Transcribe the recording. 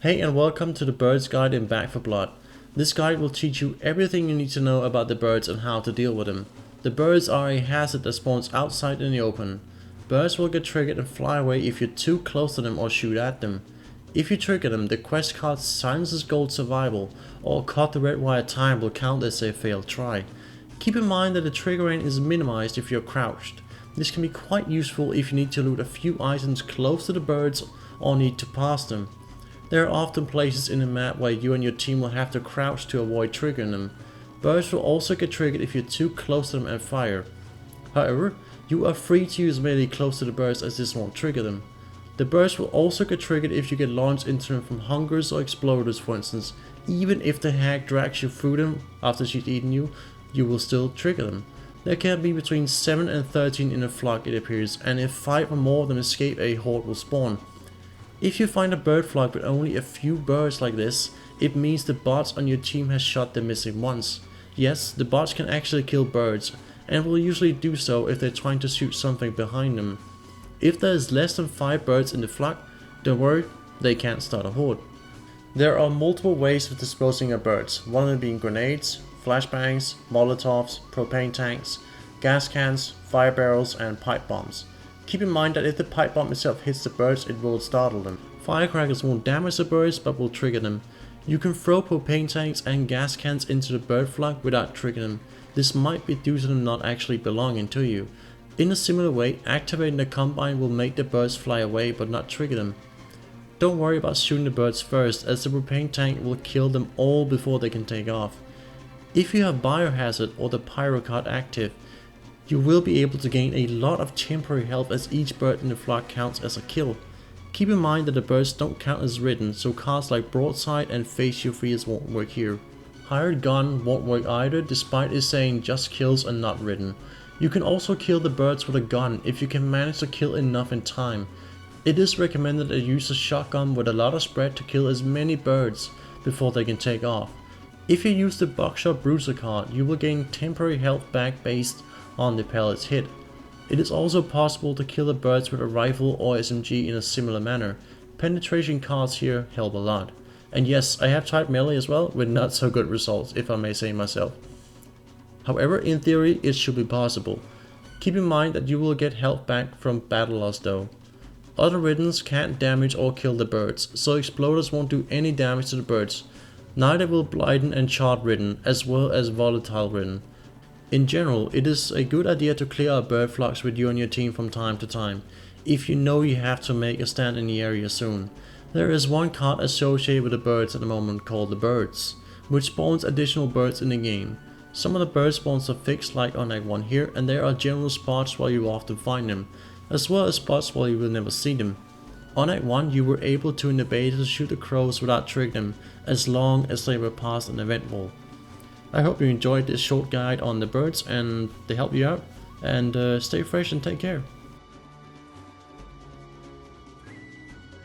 Hey and welcome to the Birds Guide in Back for Blood. This guide will teach you everything you need to know about the birds and how to deal with them. The birds are a hazard that spawns outside in the open. Birds will get triggered and fly away if you're too close to them or shoot at them. If you trigger them, the quest card Silence's Gold Survival or Cut the Red Wire Time will count as a failed try. Keep in mind that the trigger range is minimized if you're crouched. This can be quite useful if you need to loot a few items close to the birds or need to pass them. There are often places in the map where you and your team will have to crouch to avoid triggering them. Birds will also get triggered if you're too close to them and fire. However, you are free to use melee close to the birds as this won't trigger them. The birds will also get triggered if you get launched into them from hungers or exploders, for instance. Even if the hag drags you through them after she's eaten you, you will still trigger them. There can be between 7 and 13 in a flock, it appears, and if 5 or more of them escape, a horde will spawn. If you find a bird flock with only a few birds like this, it means the bots on your team has shot the missing ones. Yes, the bots can actually kill birds, and will usually do so if they're trying to shoot something behind them. If there is less than 5 birds in the flock, don't worry, they can't start a horde. There are multiple ways of disposing of birds, one of them being grenades, flashbangs, molotovs, propane tanks, gas cans, fire barrels and pipe bombs. Keep in mind that if the pipe bomb itself hits the birds, it will startle them. Firecrackers won't damage the birds but will trigger them. You can throw propane tanks and gas cans into the bird flock without triggering them. This might be due to them not actually belonging to you. In a similar way, activating the combine will make the birds fly away but not trigger them. Don't worry about shooting the birds first, as the propane tank will kill them all before they can take off. If you have Biohazard or the Pyro card active, you will be able to gain a lot of temporary health as each bird in the flock counts as a kill. Keep in mind that the birds don't count as ridden, so cards like Broadside and Face Your Fears won't work here. Hired Gun won't work either, despite it saying just kills and not ridden. You can also kill the birds with a gun if you can manage to kill enough in time. It is recommended that you use a shotgun with a lot of spread to kill as many birds before they can take off. If you use the Buckshot Bruiser card, you will gain temporary health back based on the pellets hit. It is also possible to kill the birds with a rifle or SMG in a similar manner. Penetration cards here help a lot. And yes, I have tried melee as well, with not so good results, if I may say myself. However, in theory, it should be possible. Keep in mind that you will get health back from battle loss though. Other riddens can't damage or kill the birds, so exploders won't do any damage to the birds. Neither will Blighten and Chart ridden, as well as Volatile ridden. In general, it is a good idea to clear out bird flocks with you and your team from time to time, if you know you have to make a stand in the area soon. There is one card associated with the birds at the moment called the Birds, which spawns additional birds in the game. Some of the bird spawns are fixed like on Act 1 here, and there are general spots where you will often find them, as well as spots where you will never see them. On Act 1 you were able to in the beta shoot the crows without triggering them, as long as they were past an event wall. I hope you enjoyed this short guide on the birds and they help you out, and stay fresh and take care.